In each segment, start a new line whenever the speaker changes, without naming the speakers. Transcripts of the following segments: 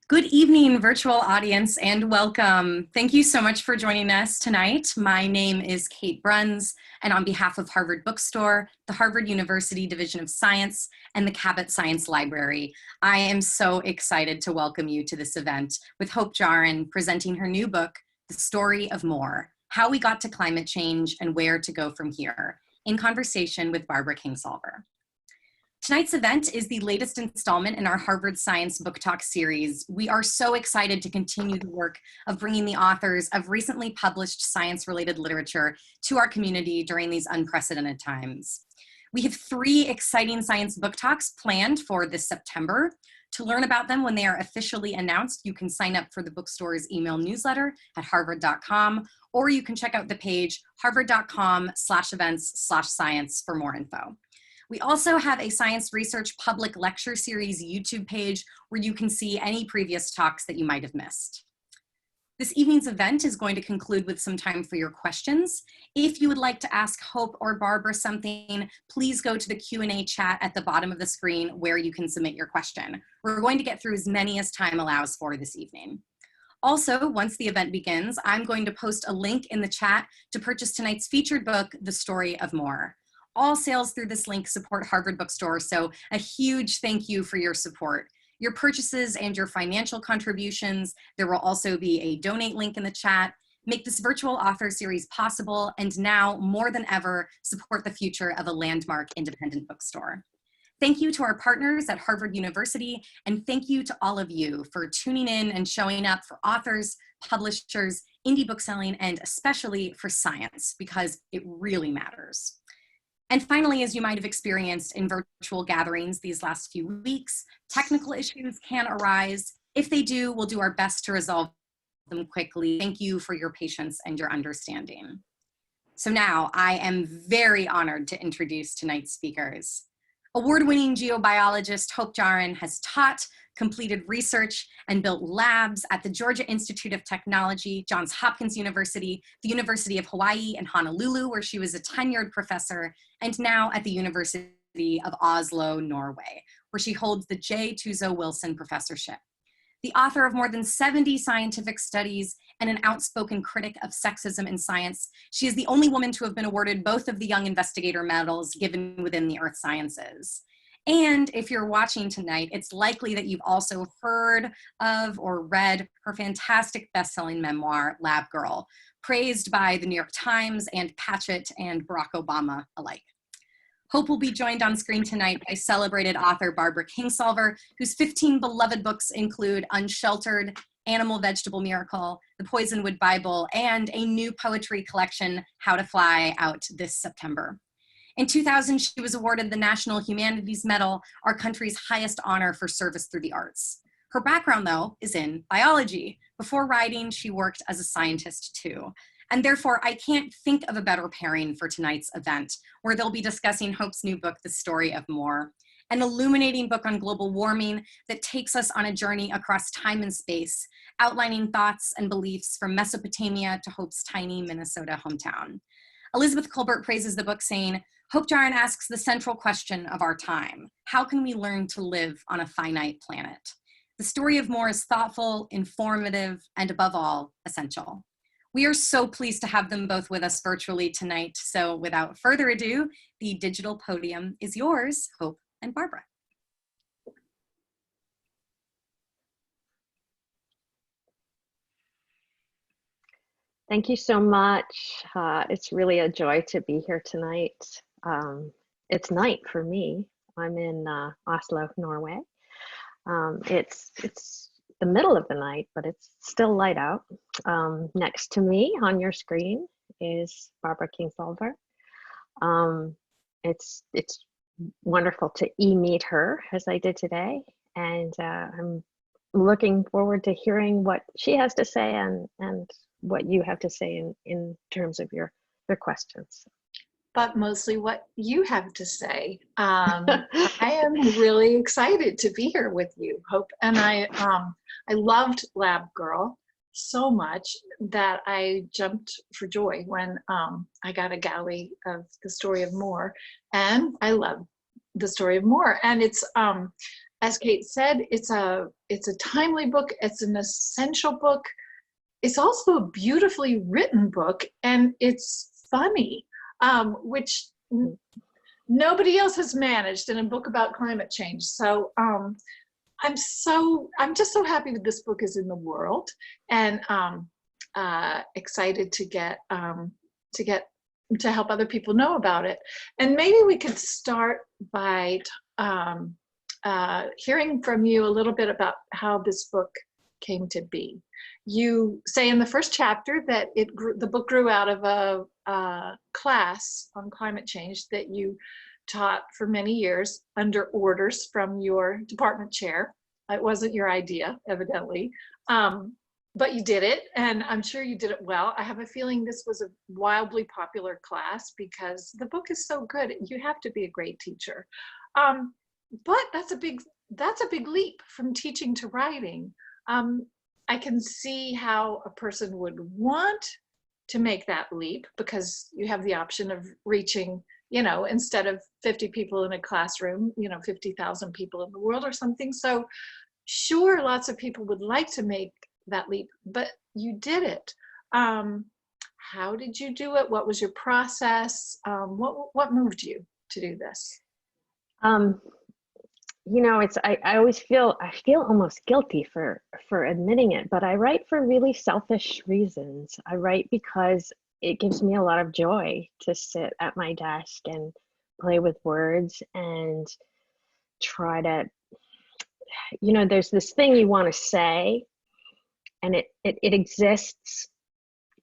Good evening, virtual audience, and welcome. Thank you so much for joining us tonight. My name is Kate Bruns, and on behalf of Harvard Bookstore, the Harvard University Division of Science, and the Cabot Science Library, I am so excited to welcome you to this event with HOPE JAHREN presenting her new book, The Story of More: How We Got to Climate Change and Where to Go From Here, in conversation with Barbara Kingsolver. Tonight's event is the latest installment in our Harvard Science Book Talk series. We are so excited to continue the work of bringing the authors of recently published science-related literature to our community during these unprecedented times. We have 3 exciting science book talks planned for this September. To learn about them when they are officially announced, you can sign up for the bookstore's email newsletter at harvard.com, or you can check out the page harvard.com/events/science for more info. We also have a science research public lecture series YouTube page where you can see any previous talks that you might have missed. This evening's event is going to conclude with some time for your questions. If you would like to ask Hope or Barbara something, please go to the Q&A chat at the bottom of the screen where you can submit your question. We're going to get through as many as time allows for this evening. Also, once the event begins, I'm going to post a link in the chat to purchase tonight's featured book, The Story of More. All sales through this link support Harvard Bookstore, so a huge thank you for your support. Your purchases and your financial contributions, there will also be a donate link in the chat, make this virtual author series possible, and now, more than ever, support the future of a landmark independent bookstore. Thank you to our partners at Harvard University, and thank you to all of you for tuning in and showing up for authors, publishers, indie bookselling, and especially for science, because it really matters. And finally, as you might have experienced in virtual gatherings these last few weeks, technical issues can arise. If they do, we'll do our best to resolve them quickly. Thank you for your patience and your understanding. So now I am very honored to introduce tonight's speakers. Award-winning geobiologist Hope JAHREN has taught, completed research, and built labs at the Georgia Institute of Technology, Johns Hopkins University, the University of Hawaii in Honolulu, where she was a tenured professor, and now at the University of Oslo, Norway, where she holds the J. Tuzo Wilson Professorship. The author of more than 70 scientific studies and an outspoken critic of sexism in science, she is the only woman to have been awarded both of the Young Investigator medals given within the earth sciences. And if you're watching tonight, it's likely that you've also heard of or read her fantastic best-selling memoir, Lab Girl, praised by the New York Times and Patchett and Barack Obama alike. Hope will be joined on screen tonight by celebrated author Barbara Kingsolver, whose 15 beloved books include Unsheltered, Animal Vegetable Miracle, The Poisonwood Bible, and a new poetry collection, How to Fly, out this September. In 2000, she was awarded the National Humanities Medal, our country's highest honor for service through the arts. Her background, though, is in biology. Before writing, she worked as a scientist, too. And therefore, I can't think of a better pairing for tonight's event, where they'll be discussing Hope's new book, The Story of More, an illuminating book on global warming that takes us on a journey across time and space, outlining thoughts and beliefs from Mesopotamia to Hope's tiny Minnesota hometown. Elizabeth Colbert praises the book, saying, Hope JAHREN asks the central question of our time: how can we learn to live on a finite planet? The Story of More is thoughtful, informative, and above all, essential. We are so pleased to have them both with us virtually tonight. So without further ado, the digital podium is yours, Hope and Barbara.
Thank you so much. It's really a joy to be here tonight. It's night for me. I'm in Oslo, Norway. It's the middle of the night, but it's still light out. Next to me on your screen is Barbara Kingsolver. It's wonderful to meet her as I did today, and I'm looking forward to hearing what she has to say and what you have to say in terms of your questions.
But mostly what you have to say. I am really excited to be here with you, Hope, and I loved Lab Girl so much that I jumped for joy when I got a galley of The Story of More, and I love The Story of More. And it's as Kate said, it's a timely book. It's an essential book. It's also a beautifully written book, and it's funny, which nobody else has managed in a book about climate change. So I'm just so happy that this book is in the world, and excited to help other people know about it. And maybe we could start by hearing from you a little bit about how this book came to be. You say in the first chapter that the book grew out of a class on climate change that you taught for many years under orders from your department chair. It wasn't your idea, evidently, but you did it, and I'm sure you did it well. I have a feeling this was a wildly popular class because the book is so good. You have to be a great teacher, but that's a big leap from teaching to writing. I can see how a person would want to make that leap because you have the option of reaching, instead of 50 people in a classroom, 50,000 people in the world or something. So sure, lots of people would like to make that leap, but you did it. How did you do it? What was your process? What moved you to do this?
I always feel almost guilty for admitting it, but I write for really selfish reasons. I write because it gives me a lot of joy to sit at my desk and play with words and try to, there's this thing you want to say, and it exists.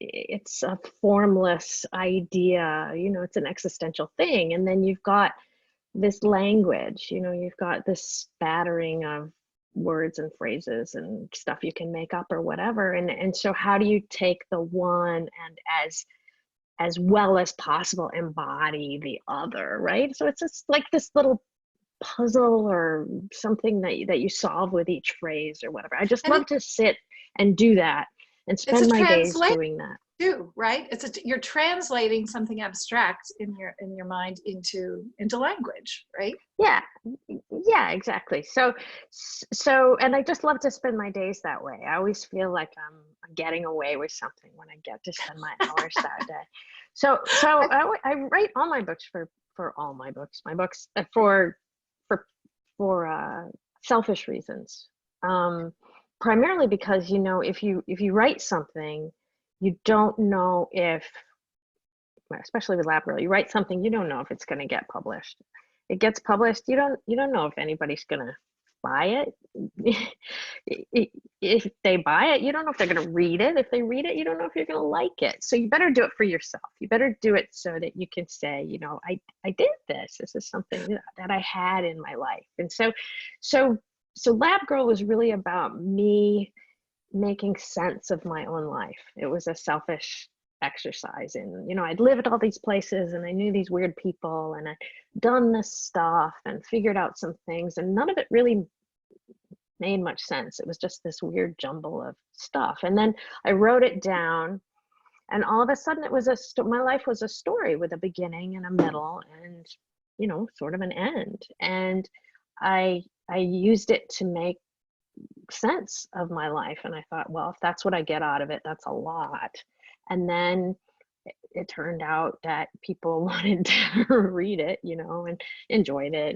It's a formless idea, it's an existential thing. And then you've got this language, you've got this spattering of words and phrases and stuff you can make up or whatever. And so how do you take the one and as well as possible embody the other, right? So it's just like this little puzzle or something that you solve with each phrase or whatever. I just love to sit and do that and spend my days doing that.
Too, right? You're translating something abstract in your mind into language, right?
Yeah, exactly. So and I just love to spend my days that way. I always feel like I'm getting away with something when I get to spend my hours that day. So I write all my books for all my books. My books for selfish reasons. Primarily because if you write something, you don't know if, especially with Lab Girl, you write something, you don't know if it's going to get published. It gets published, you don't know if anybody's going to buy it. If they buy it, you don't know if they're going to read it. If they read it, you don't know if you're going to like it. So you better do it for yourself. You better do it so that you can say, I did this. This is something that I had in my life. And so Lab Girl was really about me making sense of my own life. It was a selfish exercise in, I'd lived all these places and I knew these weird people and I'd done this stuff and figured out some things, and none of it really made much sense. It was just this weird jumble of stuff. And then I wrote it down, and all of a sudden it was my life was a story with a beginning and a middle and, sort of an end. And I used it to make sense of my life. And I thought, well, if that's what I get out of it, that's a lot. And then it turned out that people wanted to read it, and enjoyed it,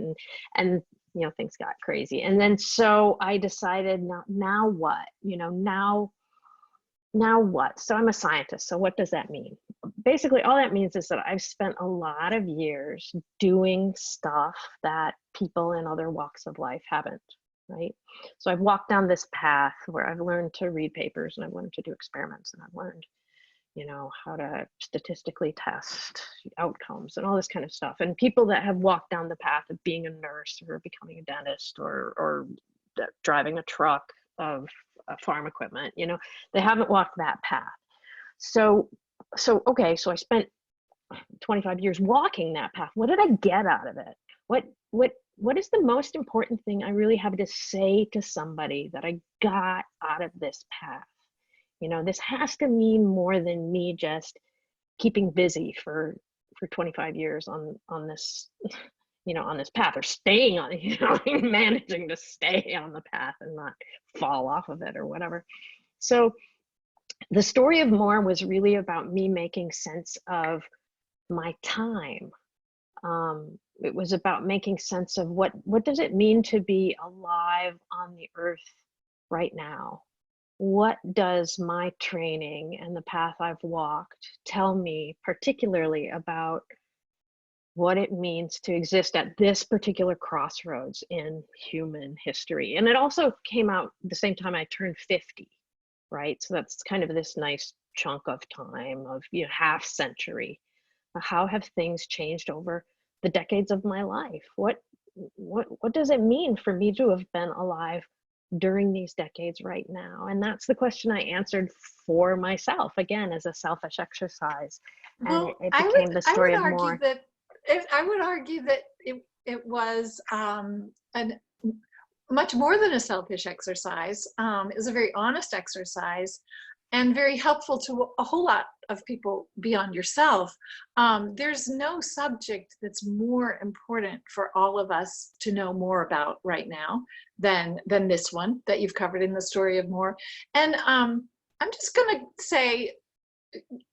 and things got crazy. And then so I decided, now what? Now what? So I'm a scientist. So what does that mean? Basically, all that means is that I've spent a lot of years doing stuff that people in other walks of life haven't. Right? So I've walked down this path where I've learned to read papers, and I've learned to do experiments, and I've learned, how to statistically test outcomes and all this kind of stuff. And people that have walked down the path of being a nurse or becoming a dentist or driving a truck of farm equipment, they haven't walked that path. So I spent 25 years walking that path. What did I get out of it? What is the most important thing I really have to say to somebody that I got out of this path? This has to mean more than me just keeping busy for 25 years on this, on this path, or staying on, managing to stay on the path and not fall off of it or whatever. So the story of More was really about me making sense of my time. It was about making sense of what does it mean to be alive on the earth right now? What does my training and the path I've walked tell me particularly about what it means to exist at this particular crossroads in human history? And it also came out the same time I turned 50, right? So that's kind of this nice chunk of time of, half century. How have things changed over the decades of my life? What does it mean for me to have been alive during these decades right now? And that's the question I answered for myself, again, as a selfish exercise.
Well,
And it became the story of More.
I would argue that it was much more than a selfish exercise. It was a very honest exercise and very helpful to a whole lot of people beyond yourself. There's no subject that's more important for all of us to know more about right now than this one that you've covered in the story of More. And I'm just going to say,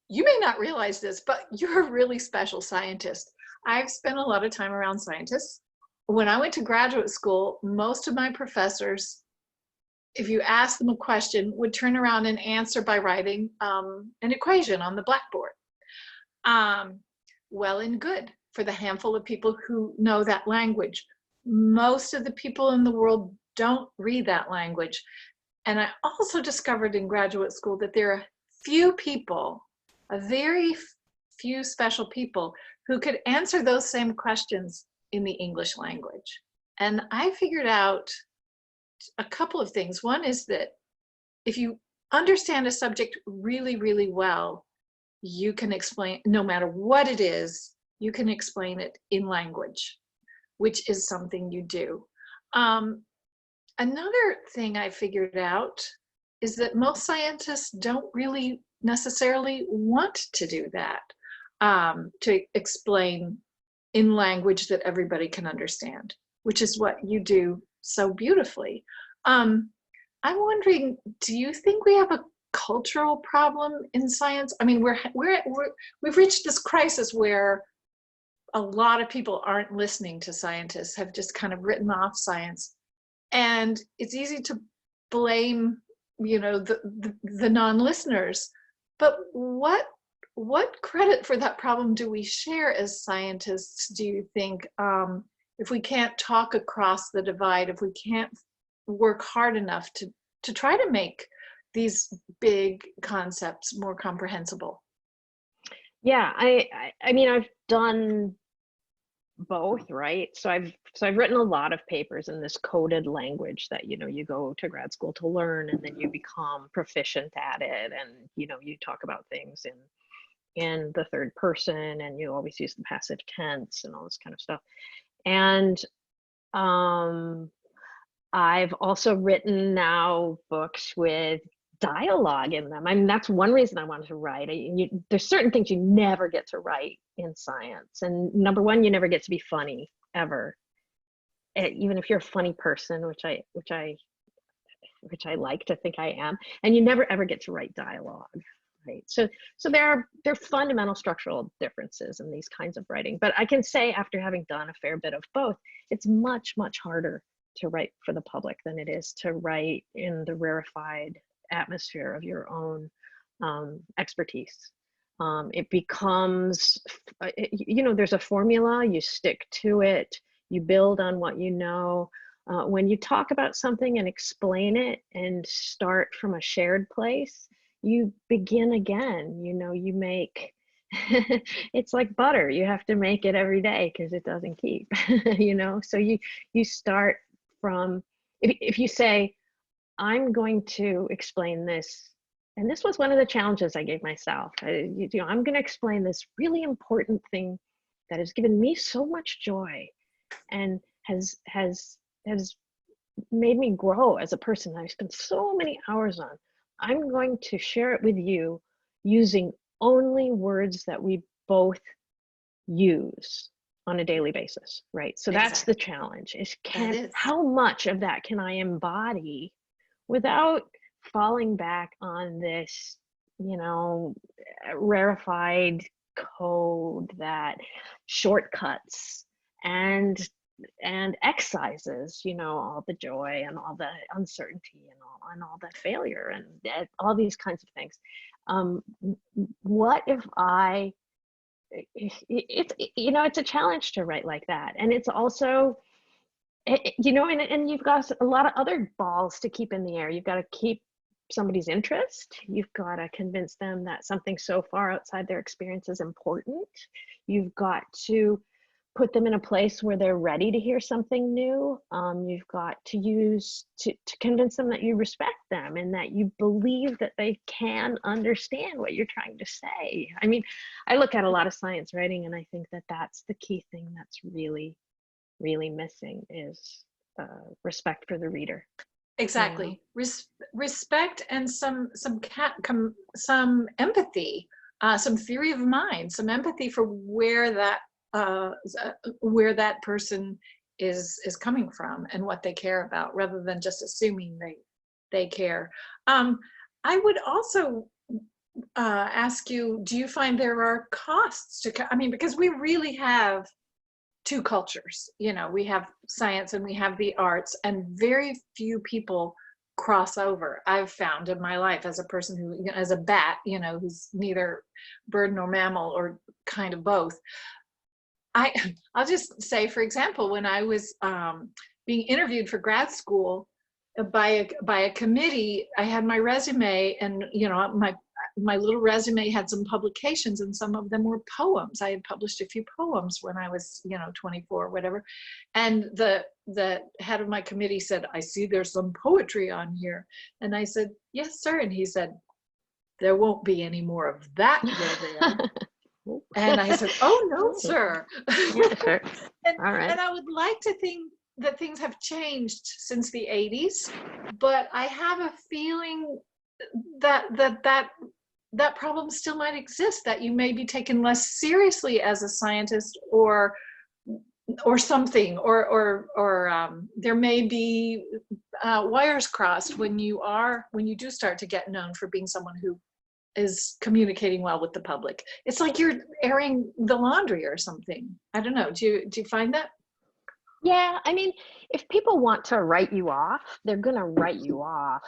you may not realize this, but you're a really special scientist. I've spent a lot of time around scientists. When I went to graduate school, most of my professors, if you ask them a question, would turn around and answer by writing an equation on the blackboard. Well and good for the handful of people who know that language. Most of the people in the world don't read that language. And I also discovered in graduate school that there are few people, a very few special people, who could answer those same questions in the English language. And I figured out a couple of things. One is that if you understand a subject really, really well, you can explain, no matter what it is, you can explain it in language, which is something you do. Another thing I figured out is that most scientists don't really necessarily want to do that, to explain in language that everybody can understand, which is what you do so beautifully. I'm wondering, do you think we have a cultural problem in science? I mean, we've reached this crisis where a lot of people aren't listening to scientists, have just kind of written off science, and it's easy to blame, the non-listeners. But what credit for that problem do we share as scientists, do you think, if we can't talk across the divide, if we can't work hard enough to try to make these big concepts more comprehensible?
Yeah, I mean, I've done both, right? So I've written a lot of papers in this coded language that, you go to grad school to learn, and then you become proficient at it, and, you talk about things in the third person, and you always use the passive tense and all this kind of stuff. And I've also written now books with dialogue in them. I mean, that's one reason I wanted to write. There's certain things you never get to write in science. And number one, you never get to be funny, ever. Even if you're a funny person, which I like to think I am, and you never ever get to write dialogue, right? So there are fundamental structural differences in these kinds of writing. But I can say, after having done a fair bit of both, it's much, much harder to write for the public than it is to write in the rarefied atmosphere of your own expertise. It becomes, there's a formula, you stick to it, you build on what you know. When you talk about something and explain it and start from a shared place, you begin again. You make, it's like butter. You have to make it every day because it doesn't keep, So you start from, if you say, I'm going to explain this, and this was one of the challenges I gave myself. I'm going to explain this really important thing that has given me so much joy and has made me grow as a person. I've spent so many hours on. I'm going to share it with you using only words that we both use. on a daily basis, right? So that's the challenge, is how much of that can I embody without falling back on this, you know, rarefied code that shortcuts and excises, you know, all the joy and all the uncertainty and all the failure and all these kinds of things. What if it's, you know, it's a challenge to write like that. And it's also, you know, and you've got a lot of other balls to keep in the air. You've got to keep somebody's interest. You've got to convince them that something so far outside their experience is important. You've got to put them in a place where they're ready to hear something new. You've got to convince them that you respect them and that you believe that they can understand what you're trying to say. I mean, I look at a lot of science writing and I think that that's the key thing that's really, really missing, is respect for the reader.
Exactly. Respect and some empathy, some theory of mind, some empathy for where that person is coming from and what they care about, rather than just assuming they care. I would also ask you, do you find there are costs to, I mean, because we really have two cultures, you know, we have science and we have the arts, and very few people cross over. I've found in my life, as a person who, you know, as a bat, you know, who's neither bird nor mammal, or kind of both. I'll just say, for example, when I was being interviewed for grad school by a committee, I had my resume, and, you know, my little resume had some publications, and some of them were poems. I had published a few poems when I was, you know, 24 or whatever. And the head of my committee said, "I see there's some poetry on here." And I said, "Yes, sir." And he said, "There won't be any more of that here there." And I said, "Oh, no, sir."
Yeah, sure. All right.
And I would like to think that things have changed since the 80s, but I have a feeling that problem still might exist, that you may be taken less seriously as a scientist or something, or there may be wires crossed when you do start to get known for being someone who is communicating well with the public. It's like you're airing the laundry or something. I don't know. Do you find that?
Yeah, I mean, if people want to write you off, they're going to write you off,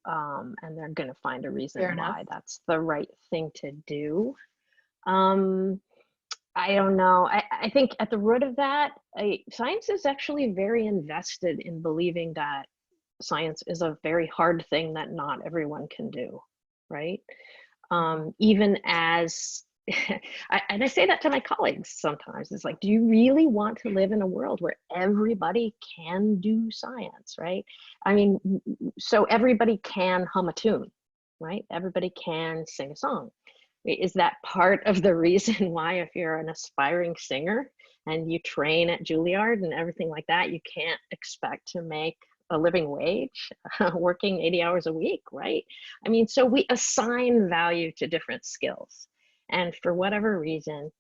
and they're going to find a reason why that's the right thing to do. I don't know. I think at the root of that, science is actually very invested in believing that science is a very hard thing that not everyone can do, right? Even as, and I say that to my colleagues sometimes, it's like, do you really want to live in a world where everybody can do science, right? I mean, so everybody can hum a tune, right? Everybody can sing a song. Is that part of the reason why, if you're an aspiring singer and you train at Juilliard and everything like that, you can't expect to make a living wage working 80 hours a week, right? I mean, so we assign value to different skills. And for whatever reason,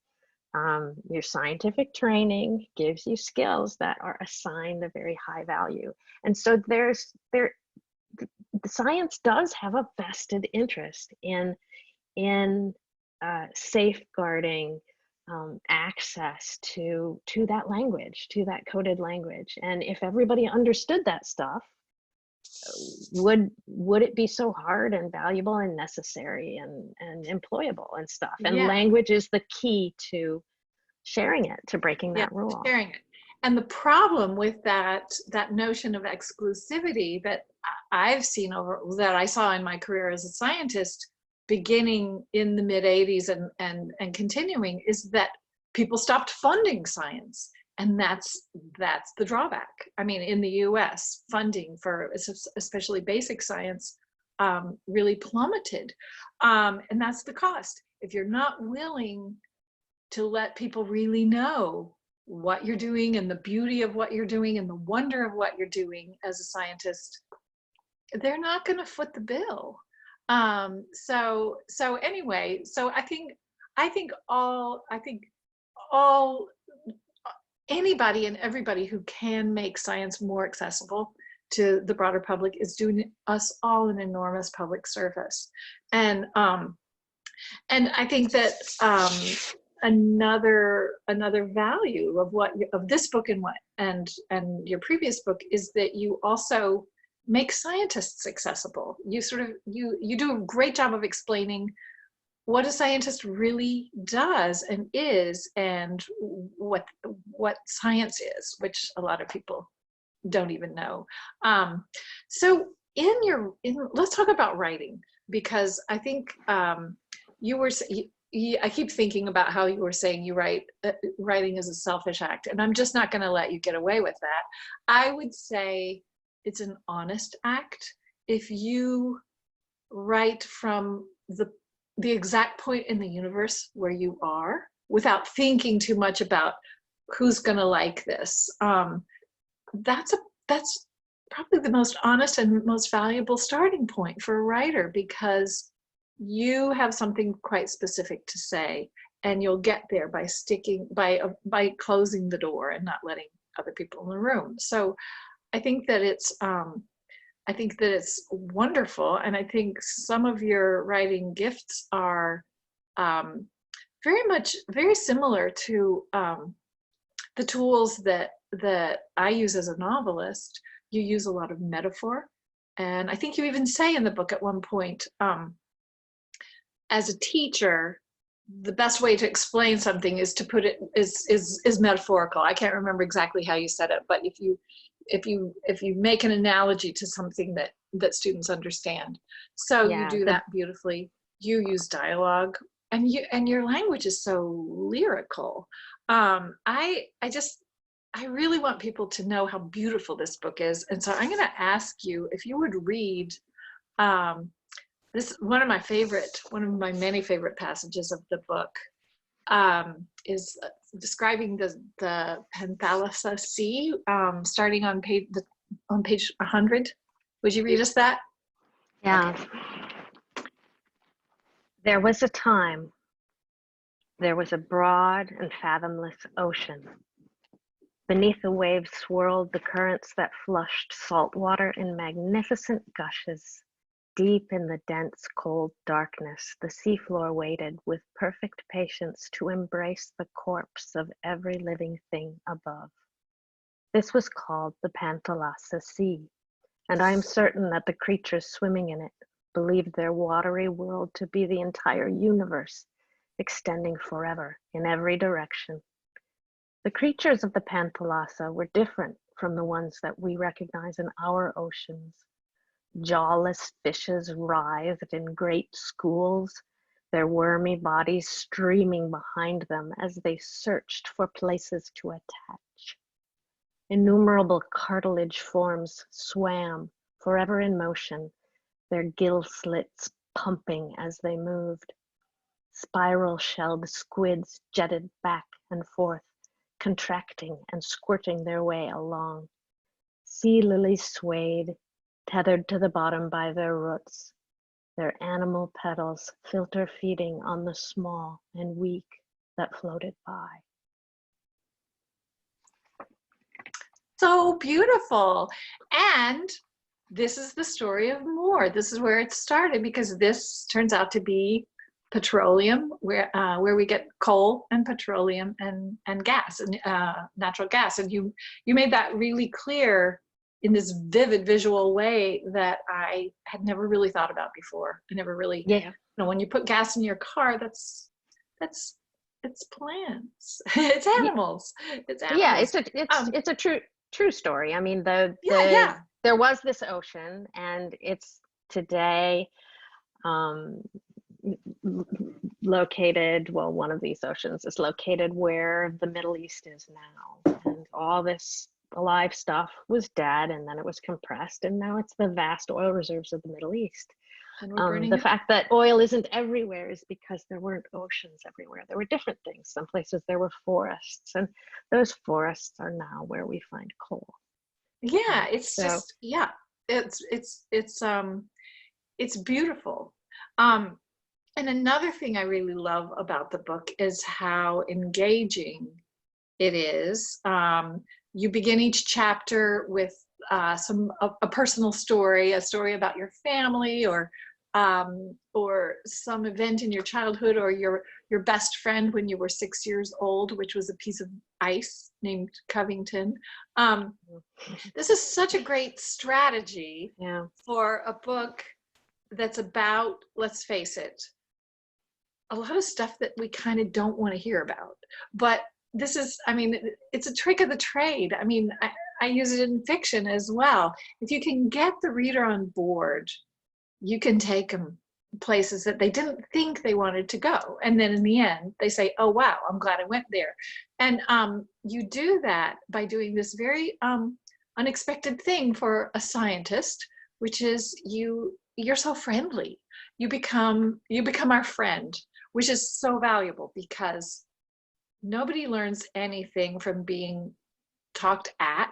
your scientific training gives you skills that are assigned a very high value. And so the science does have a vested interest in safeguarding access to that language, to that coded language. And if everybody understood that stuff, would it be so hard and valuable and necessary and employable and stuff? And language is the key to sharing it, to breaking that rule.
Sharing it. And the problem with that notion of exclusivity that I've seen that I saw in my career as a scientist, beginning in the mid 80s and continuing, is that people stopped funding science. And that's the drawback. I mean, in the US, funding for especially basic science really plummeted. And that's the cost. If you're not willing to let people really know what you're doing and the beauty of what you're doing and the wonder of what you're doing as a scientist, they're not going to foot the bill. So anyway, so I think all anybody and everybody who can make science more accessible to the broader public is doing us all an enormous public service. And I think that another value of this book and your previous book is that you also make scientists accessible. You do a great job of explaining what a scientist really does and is, and what science is, which a lot of people don't even know. So let's talk about writing, because I think I keep thinking about how you were saying writing is a selfish act, and I'm just not going to let you get away with that. I would say it's an honest act if you write from the exact point in the universe where you are, without thinking too much about who's going to like this. That's probably the most honest and most valuable starting point for a writer, because you have something quite specific to say, and you'll get there by closing the door and not letting other people in the room. So I think that it's wonderful, and I think some of your writing gifts are very similar to the tools that I use as a novelist. You use a lot of metaphor, and I think you even say in the book at one point, as a teacher, the best way to explain something is to put it is metaphorical. I can't remember exactly how you said it, but if you make an analogy to something that students understand. So you do that beautifully. You use dialogue, and your language is so lyrical. I really want people to know how beautiful this book is, and so I'm going to ask you if you would read this. One of my many favorite passages of the book is describing the Pantalasa Sea, starting on page 100. Would you read us that?
Yeah. Okay. There was a time, there was a broad and fathomless ocean. Beneath the waves swirled the currents that flushed salt water in magnificent gushes. Deep in the dense, cold darkness, the seafloor waited with perfect patience to embrace the corpse of every living thing above. This was called the Pantalasa Sea, and I am certain that the creatures swimming in it believed their watery world to be the entire universe, extending forever in every direction. The creatures of the Pantalasa were different from the ones that we recognize in our oceans. Jawless fishes writhed in great schools, their wormy bodies streaming behind them as they searched for places to attach. Innumerable cartilage forms swam, forever in motion, their gill slits pumping as they moved. Spiral-shelled squids jetted back and forth, contracting and squirting their way along. Sea lilies swayed, tethered to the bottom by their roots, their animal petals filter feeding on the small and weak that floated by.
So beautiful. And this is the story of more. This is where it started, because this turns out to be petroleum, where we get coal and petroleum and gas, and natural gas. And you made that really clear in this vivid visual way that I had never really thought about before. I never really, when you put gas in your car, it's plants, it's animals, it's animals.
Yeah, it's a true story. I mean, there was this ocean, and it's today located, well, one of these oceans is located where the Middle East is now, and all this alive stuff was dead, and then it was compressed, and now it's the vast oil reserves of the Middle East. The fact that oil isn't everywhere is because there weren't oceans everywhere. There were different things. Some places there were forests, and those forests are now where we find coal.
Yeah, it's beautiful. And another thing I really love about the book is how engaging it is. You begin each chapter with a personal story, a story about your family, or some event in your childhood, or your best friend when you were 6 years old, which was a piece of ice named Covington. This is such a great strategy for a book that's about, let's face it, a lot of stuff that we kind of don't want to hear about. But this is, I mean, it's a trick of the trade. I mean, I use it in fiction as well. If you can get the reader on board, you can take them places that they didn't think they wanted to go. And then in the end, they say, oh, wow, I'm glad I went there. And you do that by doing this very unexpected thing for a scientist, which is you're so friendly. You become our friend, which is so valuable, because nobody learns anything from being talked at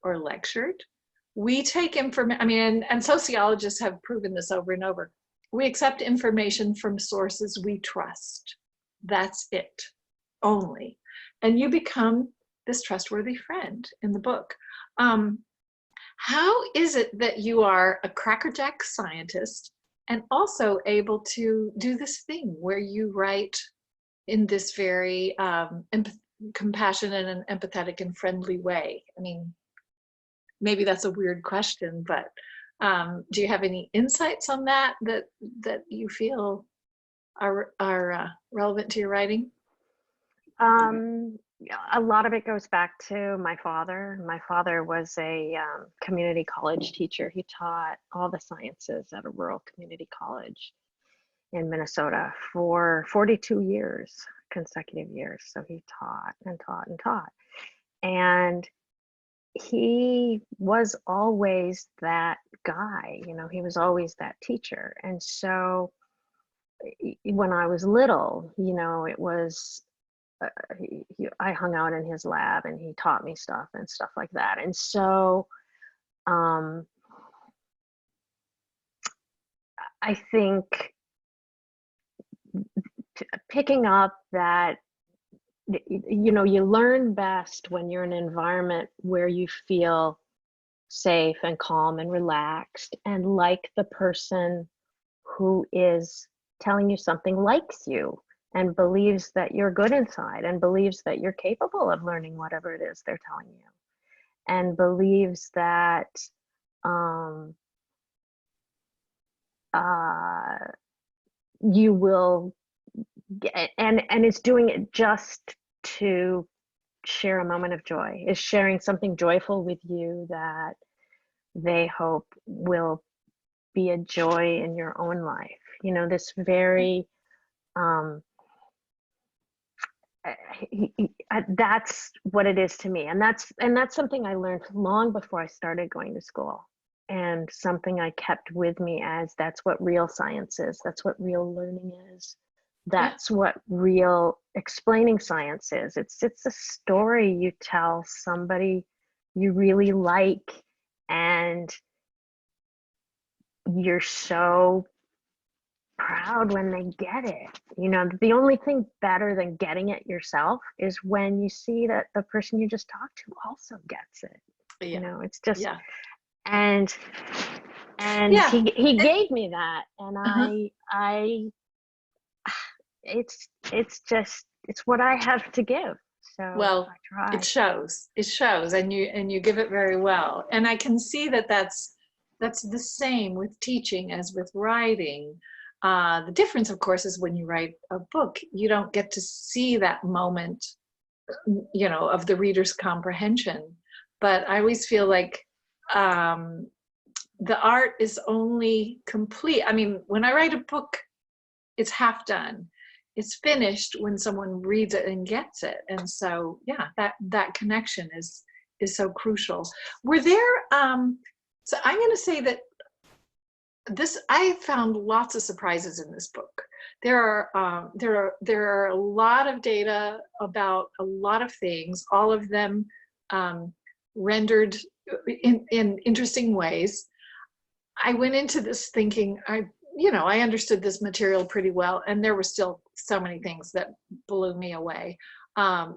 or lectured. We take information, I mean, and sociologists have proven this over and over. We accept information from sources we trust. That's it, only. And you become this trustworthy friend in the book. How is it that you are a crackerjack scientist and also able to do this thing where you write in this very compassionate and empathetic and friendly way? I mean, maybe that's a weird question, but do you have any insights on that you feel are relevant to your writing?
A lot of it goes back to my father. My father was a community college teacher. He taught all the sciences at a rural community college in Minnesota for 42 years, consecutive years. So he taught and taught and taught. And he was always that guy, you know, he was always that teacher. And so when I was little, you know, it was, I hung out in his lab and he taught me stuff and stuff like that. And so I think picking up that, you know, you learn best when you're in an environment where you feel safe and calm and relaxed, and like the person who is telling you something likes you and believes that you're good inside and believes that you're capable of learning whatever it is they're telling you, and believes that you will and is doing it just to share a moment of joy, is sharing something joyful with you that they hope will be a joy in your own life. You know, this very that's what it is to me, and that's something I learned long before I started going to school, and something I kept with me as that's what real science is, that's what real learning is, that's what real explaining science is. It's a story you tell somebody you really like, and you're so proud when they get it. You know, the only thing better than getting it yourself is when you see that the person you just talked to also gets it. You know, it's just and he gave me that, and it's what I have to give. So
well,
I try.
It shows, and you give it very well. And I can see that that's the same with teaching as with writing. The difference, of course, is when you write a book, you don't get to see that moment, you know, of the reader's comprehension. But I always feel like the art is only complete. I mean, when I write a book, it's half done. It's finished when someone reads it and gets it. And so, yeah, that connection is so crucial. Were there, so I'm going to say that I found lots of surprises in this book. There are a lot of data about a lot of things, all of them rendered in interesting ways. I went into this thinking I understood this material pretty well, and there were still so many things that blew me away.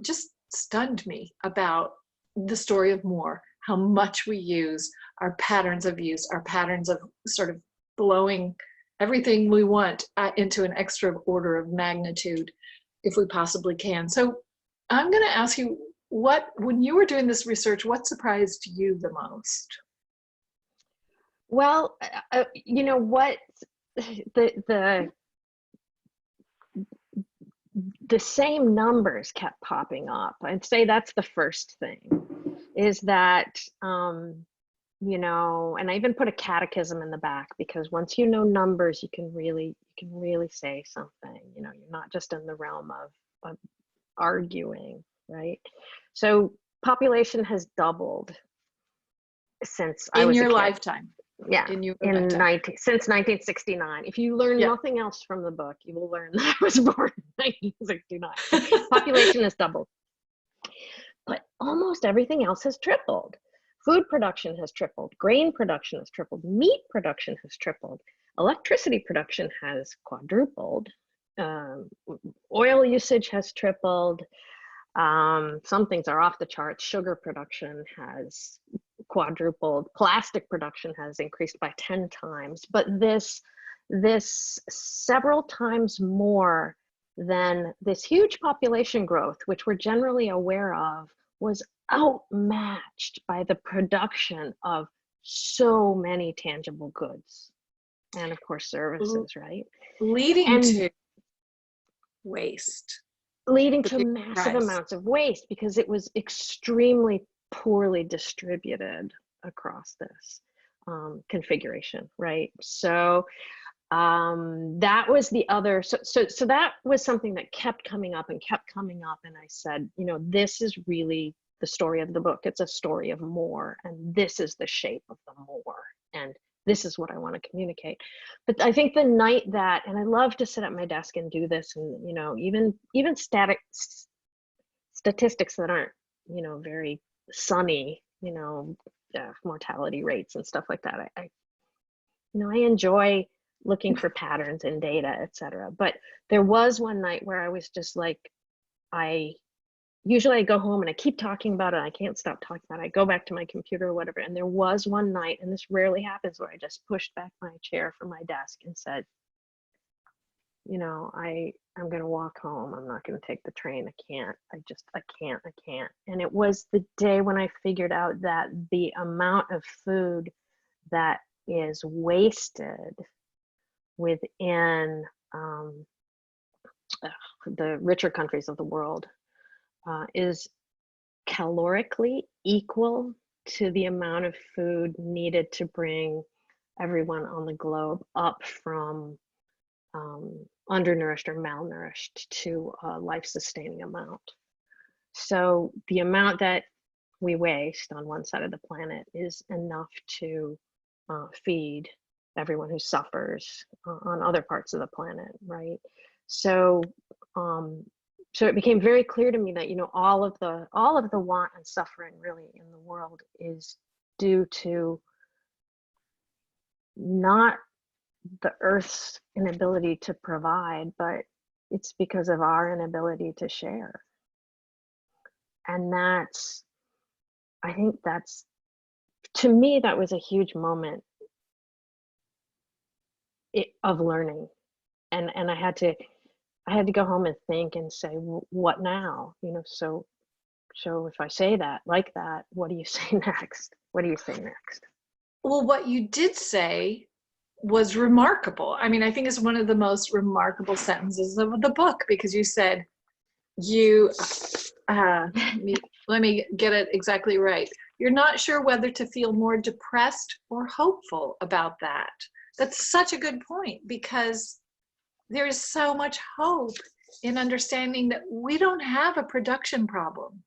Just stunned me about the story of more, how much we use, our patterns of use, our patterns of sort of blowing everything we want into an extra order of magnitude if we possibly can. So I'm going to ask you, when you were doing this research, what surprised you the most?
Well, you know what, the same numbers kept popping up. I'd say that's the first thing, is that, you know, and I even put a catechism in the back, because once you know numbers, you can really say something. You know, you're not just in the realm of arguing, right? So population has doubled since I was a kid.
In your lifetime.
Yeah, since 1969. If you learn
Yeah.
nothing else from the book, you will learn that I was born in 1969. Population has doubled, but almost everything else has tripled. Food production has tripled, grain production has tripled, meat production has tripled, electricity production has quadrupled, oil usage has tripled. Some things are off the charts. Sugar production has quadrupled. Plastic production has increased by 10 times. But this several times more than this huge population growth, which we're generally aware of, was outmatched by the production of so many tangible goods and, of course, services, right?
Leading to waste.
Leading to massive amounts of waste, because it was extremely poorly distributed across this configuration, right? So that was the other, so that was something that kept coming up, and I said, you know, this is really the story of the book. It's a story of more, and this is the shape of the more, and this is what I want to communicate. But I think the night that, and I love to sit at my desk and do this, and, you know, even statistics that aren't, you know, very sunny, you know, mortality rates and stuff like that. I enjoy looking for patterns in data, etc. But there was one night where I was just like, usually I go home and I keep talking about it. I can't stop talking about it. I go back to my computer or whatever. And there was one night, and this rarely happens, where I just pushed back my chair from my desk and said, you know, I'm going to walk home. I'm not going to take the train. I can't. I can't. And it was the day when I figured out that the amount of food that is wasted within the richer countries of the world is calorically equal to the amount of food needed to bring everyone on the globe up from undernourished or malnourished to a life-sustaining amount. So the amount that we waste on one side of the planet is enough to feed everyone who suffers on other parts of the planet, right? So so it became very clear to me that, you know, all of the want and suffering really in the world is due to not the Earth's inability to provide, but it's because of our inability to share. And I think that's, to me, that was a huge moment of learning. And I had to go home and think and say, what now? You know, so if I say that, like that, what do you say next? What do you say next?
Well, what you did say was remarkable. I mean, I think it's one of the most remarkable sentences of the book, because you said, let me get it exactly right. You're not sure whether to feel more depressed or hopeful about that. That's such a good point, because there is so much hope in understanding that we don't have a production problem.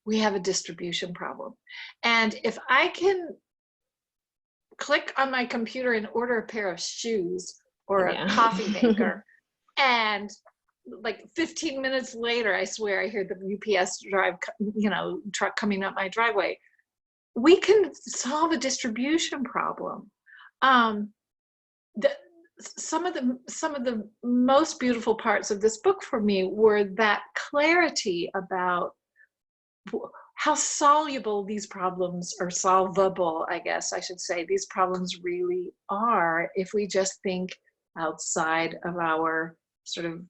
We have a distribution problem. And if I can click on my computer and order a pair of shoes or a coffee maker, and like 15 minutes later, I swear I hear the UPS truck coming up my driveway, we can solve a distribution problem. Some of the most beautiful parts of this book for me were that clarity about how soluble these problems, or solvable, I guess I should say, these problems really are if we just think outside of our sort of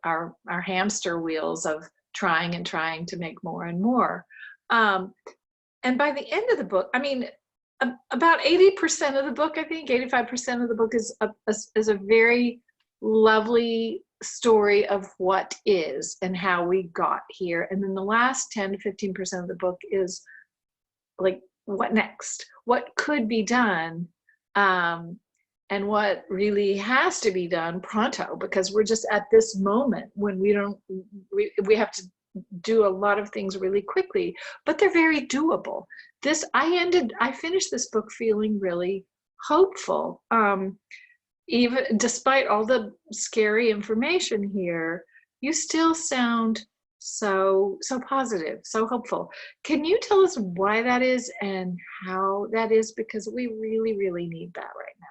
our hamster wheels of trying and trying to make more and more. And by the end of the book, I mean, about 80% of the book, I think 85% of the book is a very lovely story of what is and how we got here. And then the last 10 to 15% of the book is like, what next? What could be done? And what really has to be done pronto, because we're just at this moment when we have to do a lot of things really quickly, but they're very doable. I finished this book feeling really hopeful. Even despite all the scary information here, you still sound so positive, so hopeful. Can you tell us why that is and how that is? Because we really, really need that right now.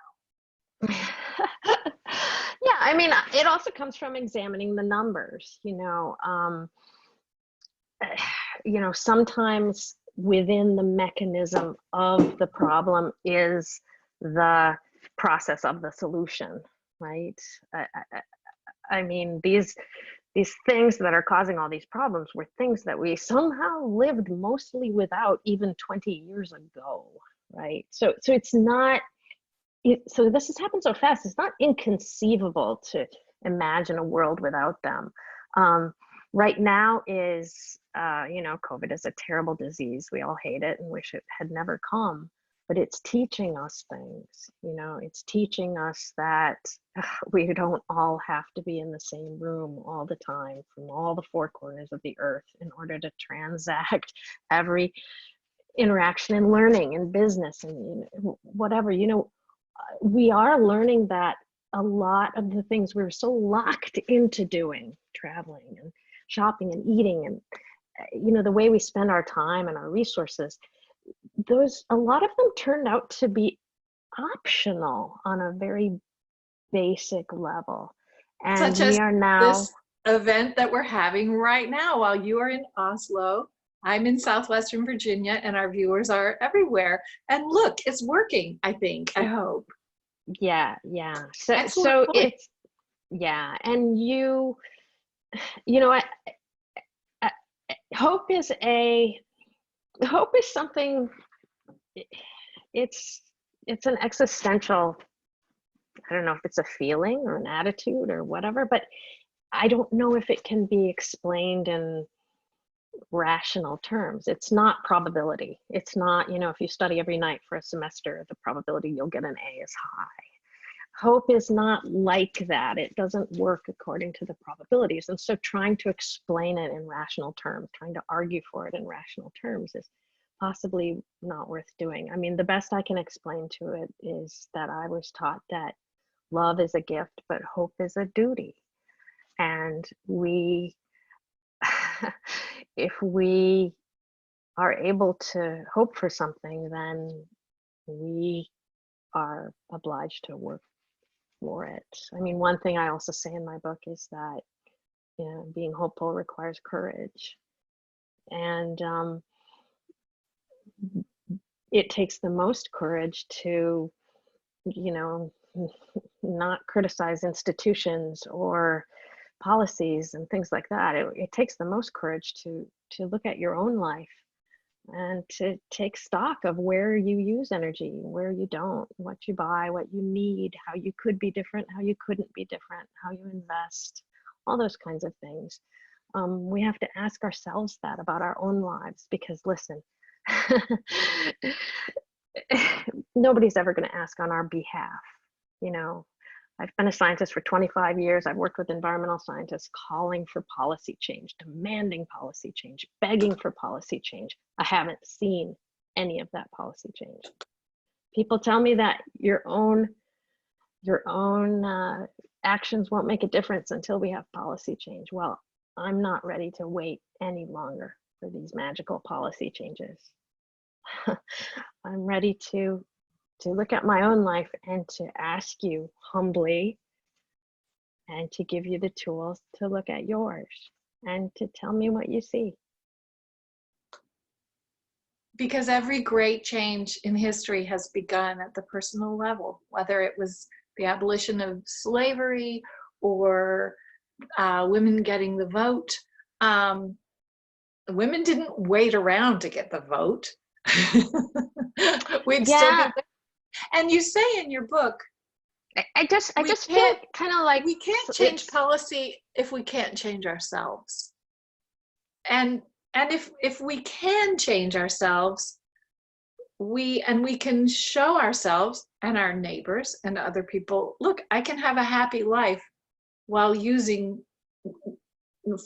Yeah, I mean, it also comes from examining the numbers, sometimes within the mechanism of the problem is the process of the solution, right? I mean, these things that are causing all these problems were things that we somehow lived mostly without even 20 years ago, right? So it's not, so this has happened so fast, it's not inconceivable to imagine a world without them. Right now is, COVID is a terrible disease. We all hate it and wish it had never come, but it's teaching us things. It's teaching us that we don't all have to be in the same room all the time from all the four corners of the earth in order to transact every interaction and learning and business and whatever. We are learning that a lot of the things we're so locked into doing, traveling and shopping and eating and the way we spend our time and our resources, a lot of them turned out to be optional on a very basic level. And
such as
we are now
this event that we're having right now. While you are in Oslo, I'm in Southwestern Virginia, and our viewers are everywhere. And look, it's working, I think, I hope.
Yeah. So it's, yeah. And hope is something, it's an existential, I don't know if it's a feeling or an attitude or whatever, but I don't know if it can be explained in rational terms. It's not probability. It's not, if you study every night for a semester, the probability you'll get an A is high. Hope is not like that. It doesn't work according to the probabilities. And so trying to explain it in rational terms, trying to argue for it in rational terms is possibly not worth doing. I mean, the best I can explain to it is that I was taught that love is a gift, but hope is a duty. And if we are able to hope for something, then we are obliged to work for it. I mean, one thing I also say in my book is that being hopeful requires courage, and it takes the most courage to not criticize institutions or policies and things like that. It takes the most courage to look at your own life and to take stock of where you use energy, where you don't, what you buy, what you need, how you could be different, how you couldn't be different, how you invest, all those kinds of things. We have to ask ourselves that about our own lives, because listen, nobody's ever going to ask on our behalf. I've been a scientist for 25 years. I've worked with environmental scientists calling for policy change, demanding policy change, begging for policy change. I haven't seen any of that policy change. People tell me that your own actions won't make a difference until we have policy change. Well, I'm not ready to wait any longer for these magical policy changes. I'm ready to look at my own life and to ask you humbly and to give you the tools to look at yours and to tell me what you see.
because every great change in history has begun at the personal level, whether it was the abolition of slavery or women getting the vote. Women didn't wait around to get the vote. We'd still be, and you say in your book,
I just feel kind of like
we can't change policy if we can't change ourselves. And if we can change ourselves, we can show ourselves and our neighbors and other people, look, I can have a happy life while using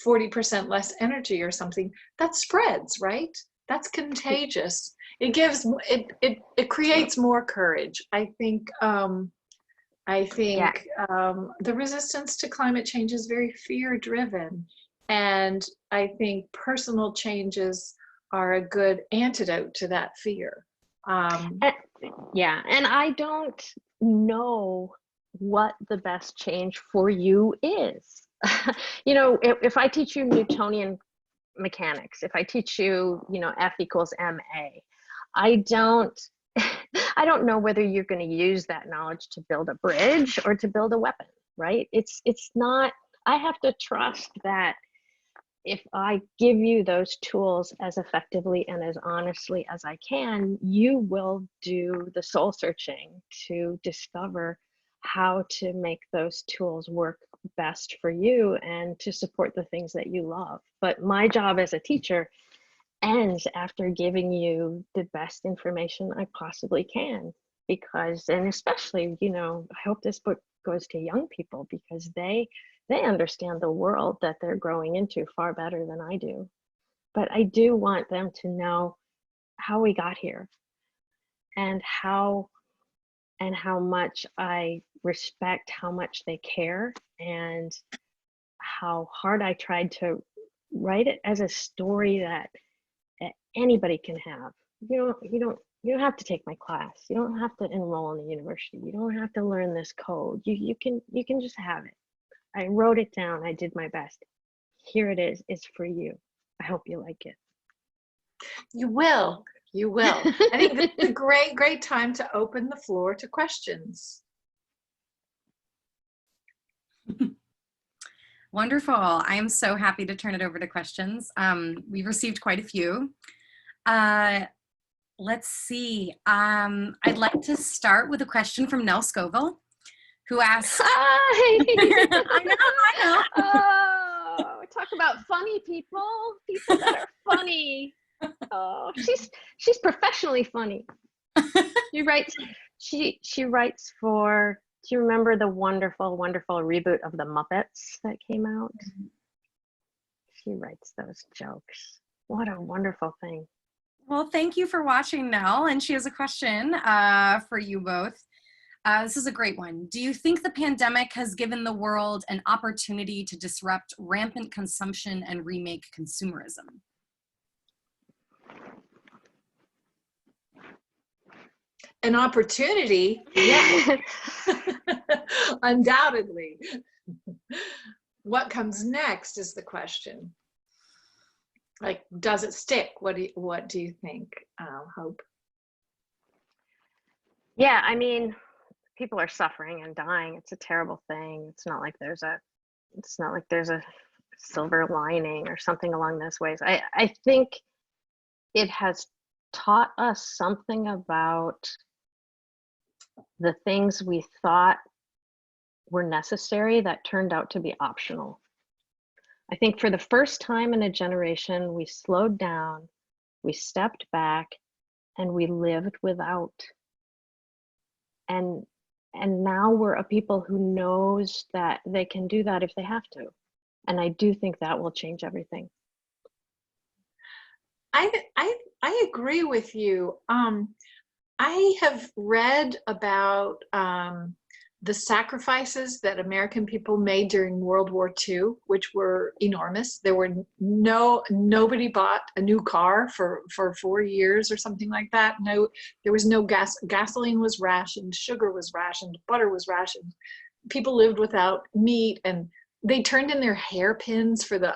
40% less energy or something. That spreads, right? That's contagious. It gives it creates more courage. I think the resistance to climate change is very fear driven, and I think personal changes are a good antidote to that fear.
And I don't know what the best change for you is. You know, if I teach you Newtonian mechanics, if I teach you, you know, F equals ma, I don't know whether you're going to use that knowledge to build a bridge or to build a weapon, right? It's not, I have to trust that if I give you those tools as effectively and as honestly as I can, you will do the soul searching to discover how to make those tools work best for you and to support the things that you love. But my job as a teacher ends after giving you the best information I possibly can, because, and especially, you know, I hope this book goes to young people because they understand the world that they're growing into far better than I do. But I do want them to know how we got here and how much I respect how much they care and how hard I tried to write it as a story that anybody can have. You don't have to take my class. You don't have to enroll in the university. You don't have to learn this code. You can just have it. I wrote it down. I did my best. Here it is. It's for you. I hope you like it.
You will. You will. I think this is a great time to open the floor to questions.
Wonderful. I am so happy to turn it over to questions. We've received quite a few. Let's see. I'd like to start with a question from Nell Scoville, who asked.
Hi.
I know.
Oh, talk about funny people that are funny. Oh, she's professionally funny. She writes for. Do you remember the wonderful reboot of the Muppets that came out? She writes those jokes. What a wonderful thing.
Well, thank you for watching, Nell. And she has a question for you both. This is a great one. Do you think the pandemic has given the world an opportunity to disrupt rampant consumption and remake consumerism?
An opportunity, yeah. Undoubtedly. What comes next is the question. Like, does it stick? What do you think, Hope?
Yeah, I mean, people are suffering and dying. It's a terrible thing. It's not like there's a silver lining or something along those ways. I think it has taught us something about the things we thought were necessary that turned out to be optional. I think for the first time in a generation, we slowed down, we stepped back, and we lived without. And now we're a people who knows that they can do that if they have to. And I do think that will change everything.
I agree with you. I have read about the sacrifices that American people made during World War II, which were enormous. There were nobody bought a new car for 4 years or something like that. No, there was no gasoline was rationed, sugar was rationed, butter was rationed. People lived without meat, and they turned in their hairpins for the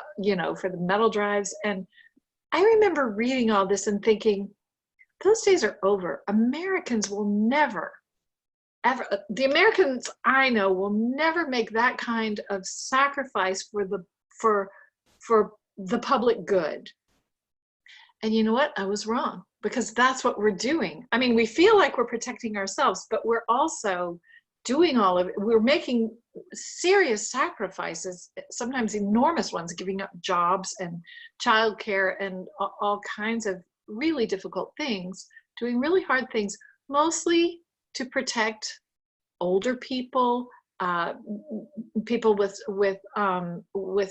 metal drives. And I remember reading all this and thinking, those days are over. Americans will never, ever, the Americans I know will never make that kind of sacrifice for the public good. And you know what? I was wrong, because that's what we're doing. I mean, we feel like we're protecting ourselves, but we're also doing all of it. We're making serious sacrifices, sometimes enormous ones, giving up jobs and childcare and all kinds of really difficult things, doing really hard things, mostly to protect older people, people with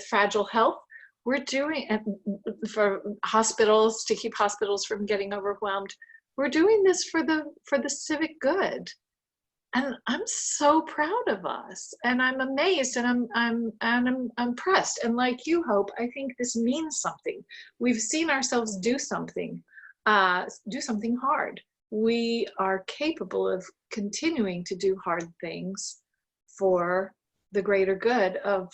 fragile health. We're doing it for hospitals, to keep hospitals from getting overwhelmed. We're doing this for the civic good, and I'm so proud of us. And I'm amazed, and I'm impressed. And like you, Hope, I think this means something. We've seen ourselves do something hard. We are capable of continuing to do hard things for the greater good of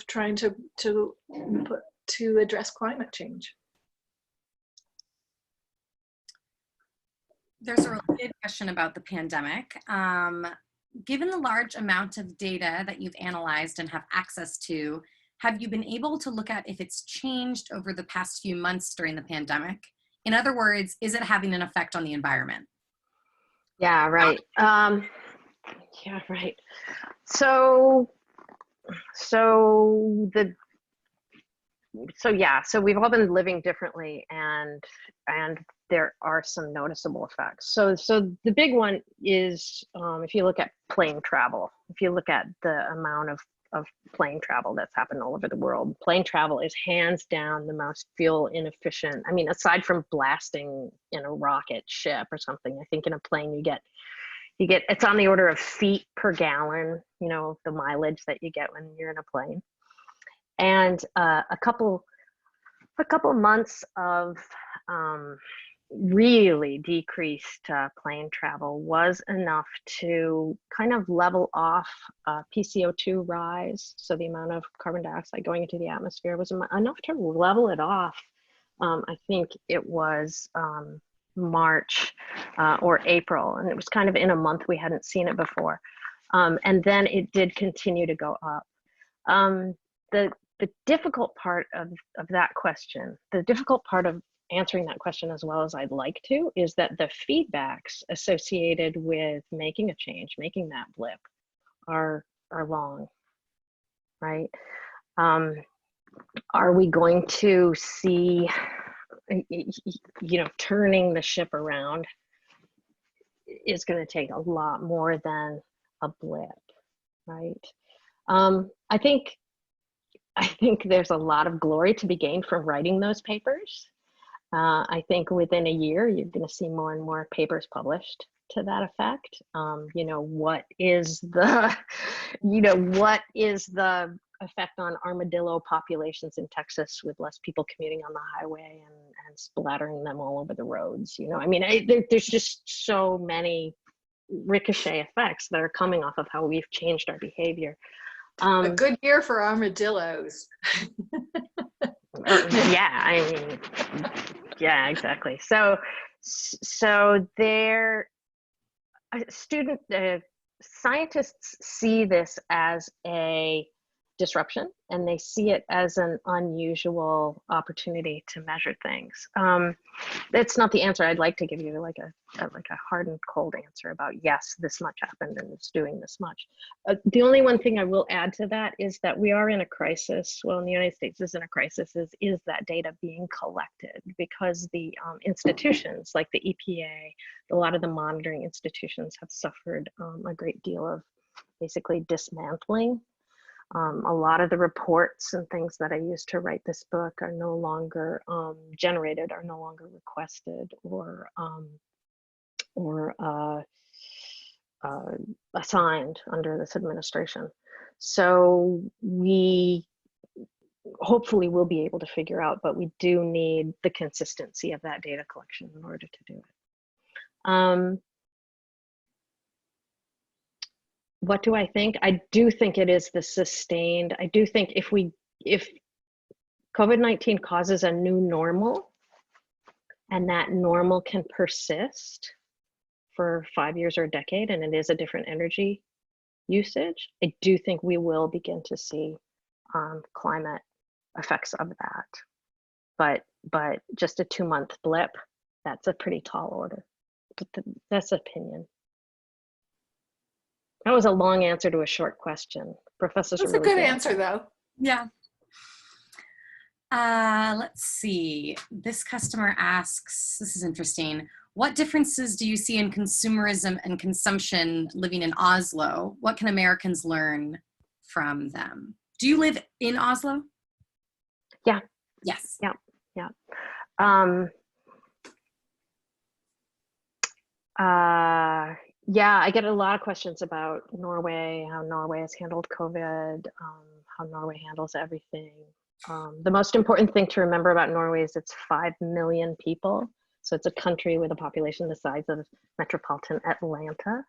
trying to address climate change.
There's a related question about the pandemic. Given the large amount of data that you've analyzed and have access to, have you been able to look at if it's changed over the past few months during the pandemic? In other words, is it having an effect on the environment?
Yeah, right. Yeah, right. So we've all been living differently, and there are some noticeable effects. So the big one is, if you look at plane travel, if you look at the amount of plane travel that's happened all over the world, plane travel is hands down the most fuel inefficient. I mean, aside from blasting in a rocket ship or something, I think in a plane you get, it's on the order of feet per gallon, you know, the mileage that you get when you're in a plane. And a couple months of really decreased plane travel was enough to kind of level off PCO2 rise. So the amount of carbon dioxide going into the atmosphere was enough to level it off. I think it was March or April, and it was kind of in a month we hadn't seen it before. And then it did continue to go up. The difficult part of that question, the difficult part of answering that question as well as I'd like to, is that the feedbacks associated with making a change, making that blip, are long, right? Are we going to see, you know, turning the ship around is going to take a lot more than a blip, right? I think there's a lot of glory to be gained from writing those papers. I think within a year, you're going to see more and more papers published to that effect. You know, what is the effect on armadillo populations in Texas with less people commuting on the highway and splattering them all over the roads? You know, I mean, there's just so many ricochet effects that are coming off of how we've changed our behavior.
A good year for armadillos.
Yeah, I mean, yeah, exactly. So scientists see this as a disruption, and they see it as an unusual opportunity to measure things. That's not the answer I'd like to give you, like a hard and cold answer about, yes, this much happened and it's doing this much. The only one thing I will add to that is that we are in a crisis. Well, in the United States is in a crisis, is that data being collected, because the institutions like the EPA, a lot of the monitoring institutions have suffered a great deal of basically dismantling. A lot of the reports and things that I used to write this book are no longer generated, are no longer requested or assigned under this administration. So we hopefully will be able to figure out, but we do need the consistency of that data collection in order to do it. What do I think? I do think it is the sustained. I do think if COVID-19 causes a new normal, and that normal can persist for 5 years or a decade, and it is a different energy usage, I do think we will begin to see climate effects of that. But just a 2-month blip, that's a pretty tall order. But that's opinion. That was a long answer to a short question. Professors
That's
are
a
really
good
good.
answer, though.
Yeah. Let's see. This customer asks, this is interesting. What differences do you see in consumerism and consumption living in Oslo? What can Americans learn from them? Do you live in Oslo?
Yeah.
Yes.
Yeah. Yeah. Yeah, I get a lot of questions about Norway, how Norway has handled COVID, how Norway handles everything. The most important thing to remember about Norway is it's 5 million people. So it's a country with a population the size of metropolitan Atlanta.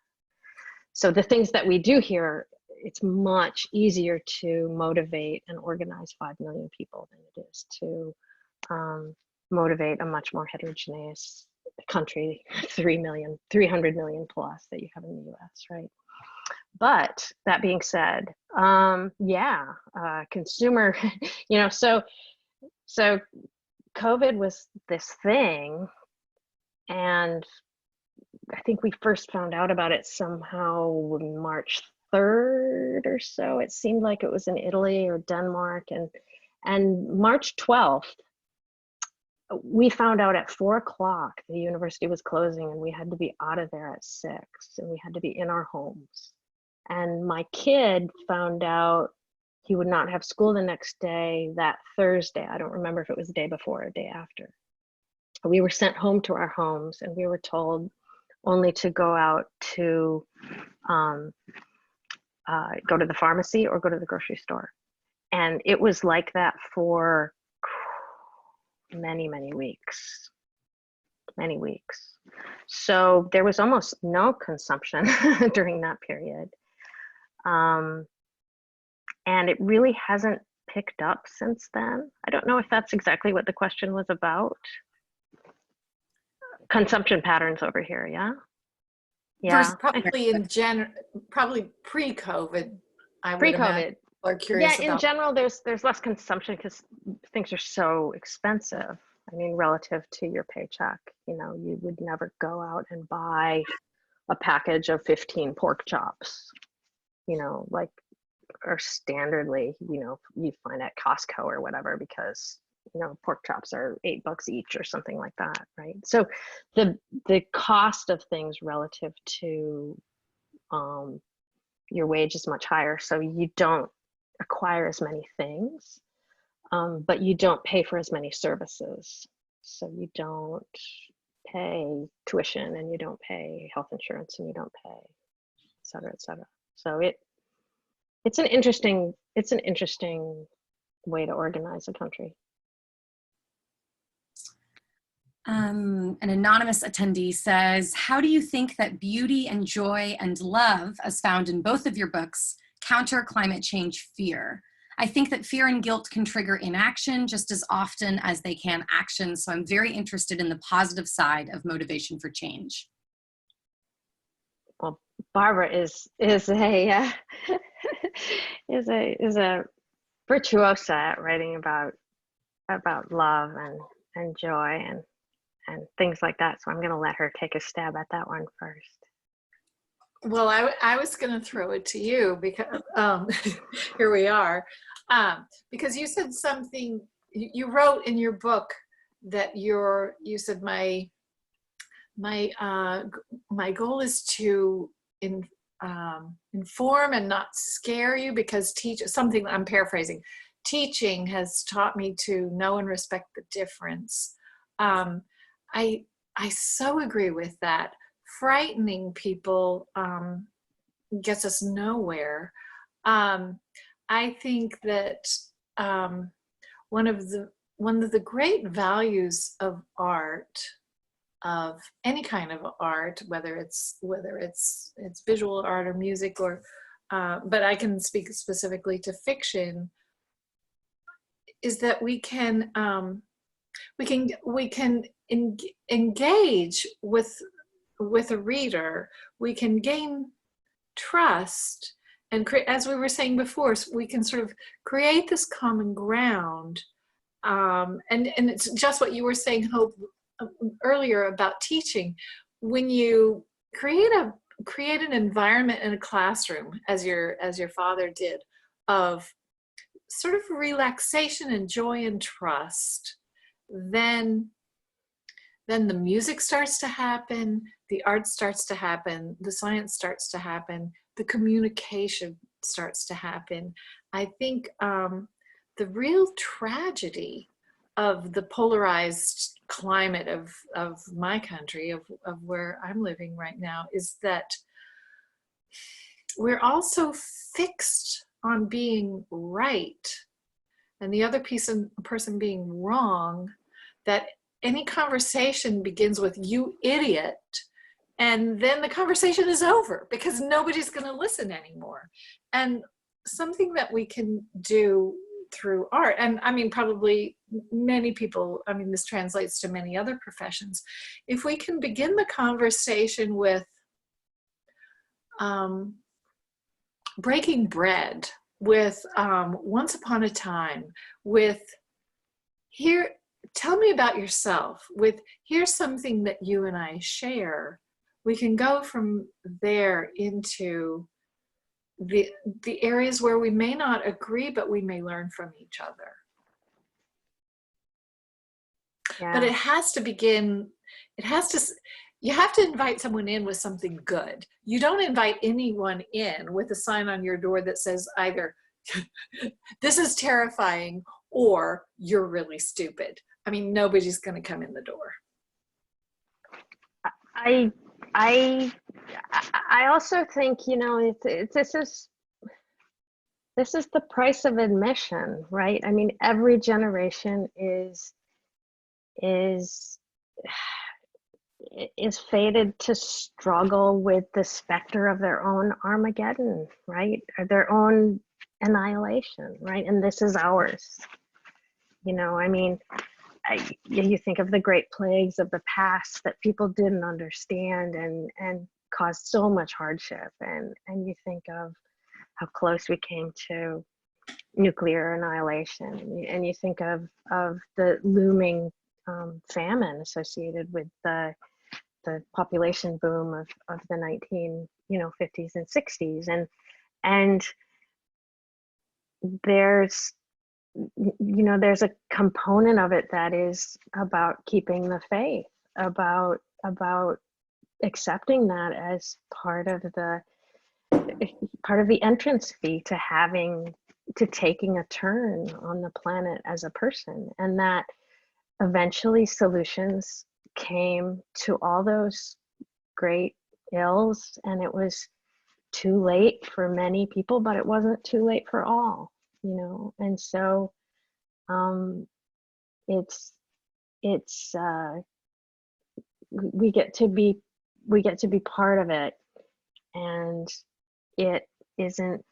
So the things that we do here, it's much easier to motivate and organize 5 million people than it is to motivate a much more heterogeneous country, 300 million plus that you have in the US, right? But that being said, consumer, so COVID was this thing, and I think we first found out about it somehow March 3rd or so. It seemed like it was in Italy or Denmark, and March 12th, we found out at 4 o'clock the university was closing, and we had to be out of there at 6, and we had to be in our homes. And my kid found out he would not have school the next day, that Thursday. I don't remember if it was the day before or the day after. We were sent home to our homes, and we were told only to go out to go to the pharmacy or go to the grocery store. And it was like that for many weeks. So there was almost no consumption during that period. And it really hasn't picked up since then. I don't know if that's exactly what the question was about. Consumption patterns over here, yeah? Yeah.
Probably pre-COVID, I would
Pre-COVID.
imagine. Are curious
Yeah, in general, there's less consumption because things are so expensive. I mean, relative to your paycheck, you would never go out and buy a package of 15 pork chops, like, or standardly, you find at Costco or whatever, because, pork chops are $8 each or something like that, right? So the cost of things relative to your wage is much higher. So you don't acquire as many things, but you don't pay for as many services. So you don't pay tuition, and you don't pay health insurance, and you don't pay, et cetera, et cetera. So it's an interesting way to organize a country.
An anonymous attendee says, how do you think that beauty and joy and love, as found in both of your books, counter climate change fear? I think that fear and guilt can trigger inaction just as often as they can action. So I'm very interested in the positive side of motivation for change.
Well, Barbara is a is a virtuosa at writing about love and joy and things like that. So I'm going to let her take a stab at that one first.
Well, I was going to throw it to you because here we are, because you said something. You wrote in your book that you said my goal is to inform and not scare you, because something I'm paraphrasing. Teaching has taught me to know and respect the difference. I so agree with that. Frightening people gets us nowhere. I think that one of the great values of art, of any kind of art, whether it's visual art or music, or but I can speak specifically to fiction, is that we can engage with a reader, we can gain trust, and as we were saying before, we can sort of create this common ground. And it's just what you were saying, Hope, earlier about teaching. When you create an environment in a classroom, as your father did, of sort of relaxation and joy and trust, then the music starts to happen, the art starts to happen, the science starts to happen, the communication starts to happen. I think the real tragedy of the polarized climate of my country, of where I'm living right now, is that we're also fixed on being right and the other person being wrong, that any conversation begins with "you idiot," and then the conversation is over because nobody's going to listen anymore. And something that we can do through art, and I mean, probably many people, I mean, this translates to many other professions, if we can begin the conversation with breaking bread, with once upon a time, with here, tell me about yourself, with here's something that you and I share, we can go from there into the areas where we may not agree, but we may learn from each other.
Yeah.
But it has to begin, you have to invite someone in with something good. You don't invite anyone in with a sign on your door that says either, "This is terrifying," or "You're really stupid." I mean, nobody's going to come in the door.
I also think, you know, this is the price of admission, right? I mean, every generation is fated to struggle with the specter of their own Armageddon, right? Or their own annihilation, right? And this is ours. You know, I mean, you think of the great plagues of the past that people didn't understand and caused so much hardship, and you think of how close we came to nuclear annihilation, and you think of the looming famine associated with the population boom of the 1950s and 60s, and there's a component of it that is about keeping the faith, about accepting that as part of the entrance fee to taking a turn on the planet as a person, and that eventually solutions came to all those great ills, and it was too late for many people, but it wasn't too late for all, you know. And so it's we get to be part of it, and it isn't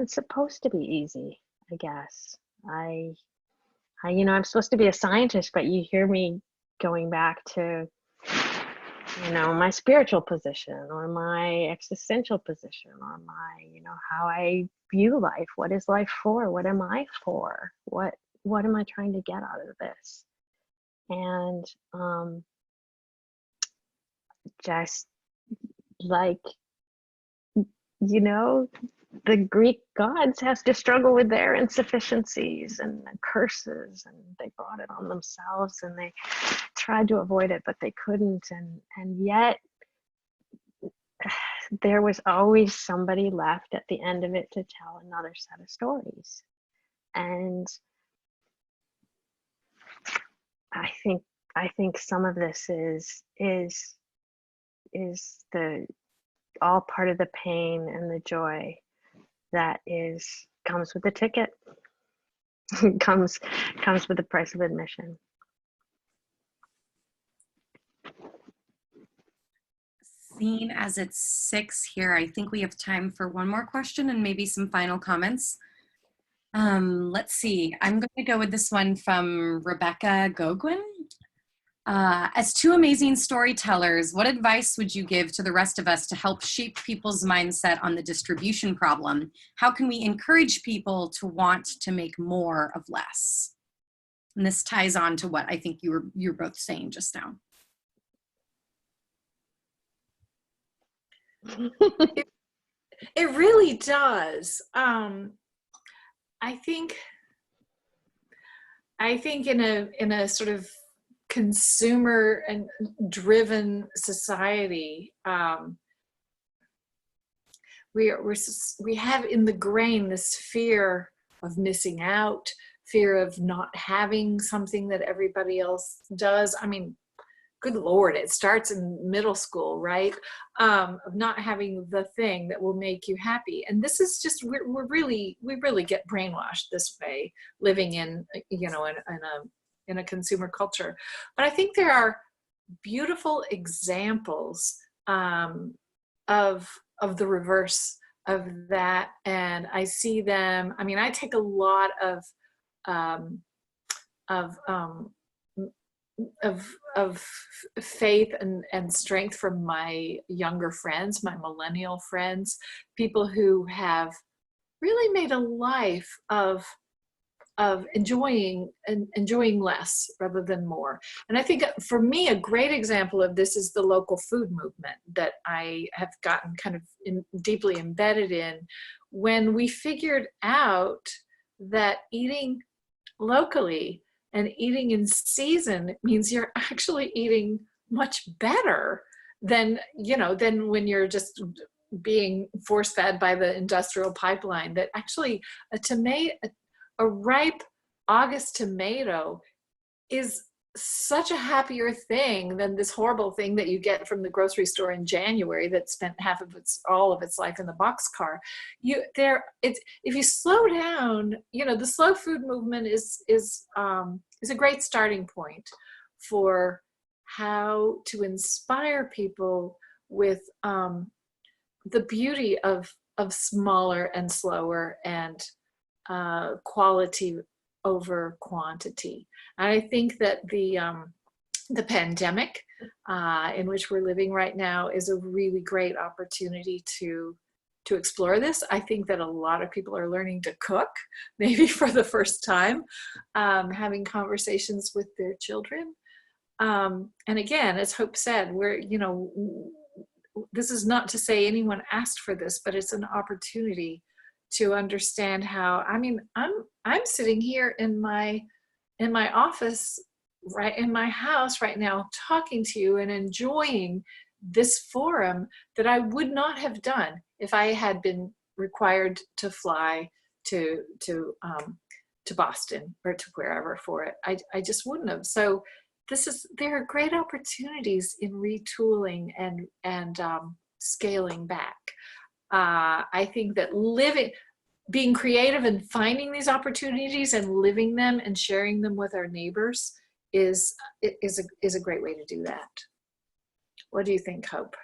supposed to be easy, I guess. I'm supposed to be a scientist, but you hear me going back to, my spiritual position, or my existential position, or my, how I view life. What is life for? What am I for? What am I trying to get out of this? And just like, the Greek gods has to struggle with their insufficiencies and curses, and they brought it on themselves, and they tried to avoid it, but they couldn't. And yet there was always somebody left at the end of it to tell another set of stories. And I think some of this is the all part of the pain and the joy that comes with the ticket, comes with the price of admission.
Seeing as it's 6 here, I think we have time for one more question and maybe some final comments. Let's see. I'm going to go with this one from Rebecca Gogwin. As two amazing storytellers, what advice would you give to the rest of us to help shape people's mindset on the distribution problem? How can we encourage people to want to make more of less? And this ties on to what I think you were both saying just now.
It really does. I think in a sort of consumer and driven society, we have in the grain this fear of missing out, fear of not having something that everybody else does. I mean, good Lord, it starts in middle school, right? Of not having the thing that will make you happy. And this is just, we really get brainwashed this way, living in, you know, in a consumer culture. But I think there are beautiful examples of the reverse of that. And I see them, I mean, I take a lot of faith and strength from my younger friends, my millennial friends, people who have really made a life of enjoying less rather than more. And I think for me, a great example of this is the local food movement that I have gotten kind of deeply embedded in, when we figured out that eating locally and eating in season means you're actually eating much better than, you know, than when you're just being force fed by the industrial pipeline. That actually a ripe August tomato is such a happier thing than this horrible thing that you get from the grocery store in January that spent all of its life in the boxcar. If you slow down, you know, the slow food movement is a great starting point for how to inspire people with the beauty of smaller and slower and quality over quantity. And I think that the pandemic in which we're living right now is a really great opportunity to explore this. I think that a lot of people are learning to cook, maybe for the first time, having conversations with their children. And again, as Hope said, this is not to say anyone asked for this, but it's an opportunity to understand how, I mean, I'm sitting here in my office, right in my house right now, talking to you and enjoying this forum that I would not have done if I had been required to fly to Boston or to wherever for it. I just wouldn't have. So there are great opportunities in retooling and scaling back. I think that being creative and finding these opportunities and living them and sharing them with our neighbors is a great way to do that. What do you think, Hope?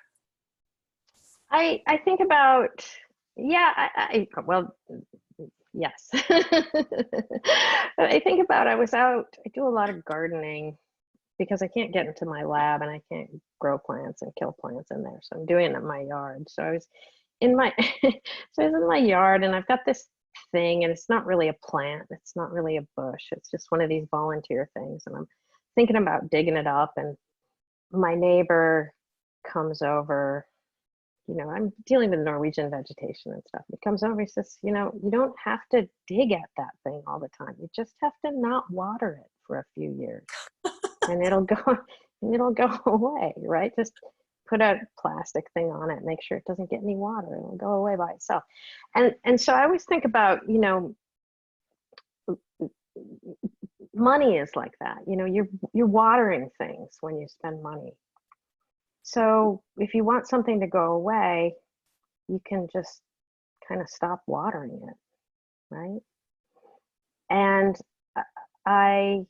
I think about, well, yes. I think about, I do a lot of gardening because I can't get into my lab and I can't grow plants and kill plants in there. So I'm doing it in my yard. So I was in my yard and I've got this thing, and it's not really a plant. It's not really a bush. It's just one of these volunteer things. And I'm thinking about digging it up, and my neighbor comes over. You know, I'm dealing with Norwegian vegetation and stuff. He comes over, he says, you know, you don't have to dig at that thing all the time. You just have to not water it for a few years and it'll go away, right? Just put a plastic thing on it, make sure it doesn't get any water, it'll go away by itself. And so I always think about, you know, money is like that. You know, you're watering things when you spend money. So if you want something to go away, you can just kind of stop watering it, right? And I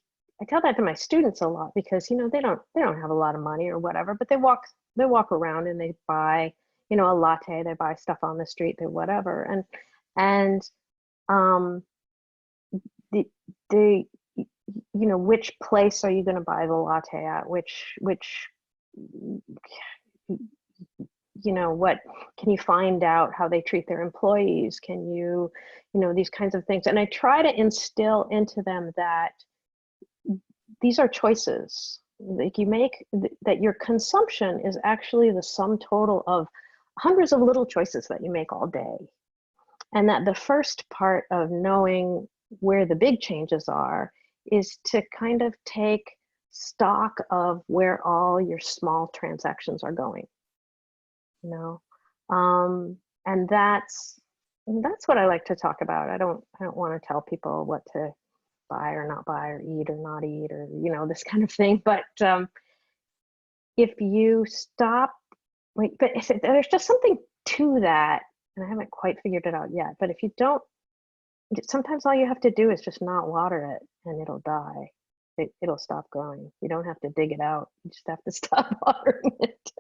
tell that to my students a lot because, you know, they don't have a lot of money or whatever, but they walk around and they buy, you know, a latte, they buy stuff on the street, they whatever. And which place are you going to buy the latte at? Which what can you find out how they treat their employees? Can you, these kinds of things. And I try to instill into them that these are choices. Like you make, that your consumption is actually the sum total of hundreds of little choices that you make all day. And that the first part of knowing where the big changes are is to kind of take stock of where all your small transactions are going. And that's what I like to talk about. I don't want to tell people what to buy or not buy or eat or not eat or this kind of thing. But if you stop, but if there's just something to that, and I haven't quite figured it out yet. But if you don't, sometimes all you have to do is just not water it, and it'll die. It'll stop growing. You don't have to dig it out. You just have to stop watering it.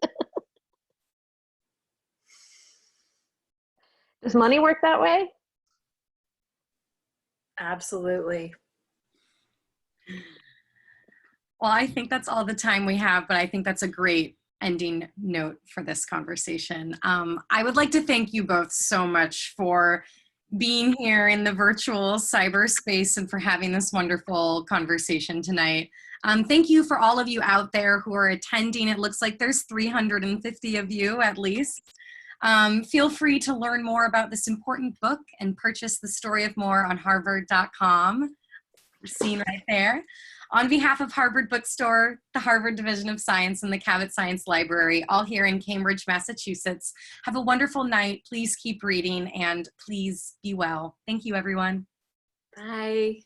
Does money work that way?
Absolutely.
Well, I think that's all the time we have, but I think that's a great ending note for this conversation. I would like to thank you both so much for being here in the virtual cyberspace and for having this wonderful conversation tonight. Thank you for all of you out there who are attending. It looks like there's 350 of you at least. Feel free to learn more about this important book and purchase The Story of More on harvard.com. Seen right there. On behalf of Harvard Bookstore, the Harvard Division of Science, and the Cabot Science Library, all here in Cambridge, Massachusetts, have a wonderful night. Please keep reading and please be well. Thank you, everyone.
Bye.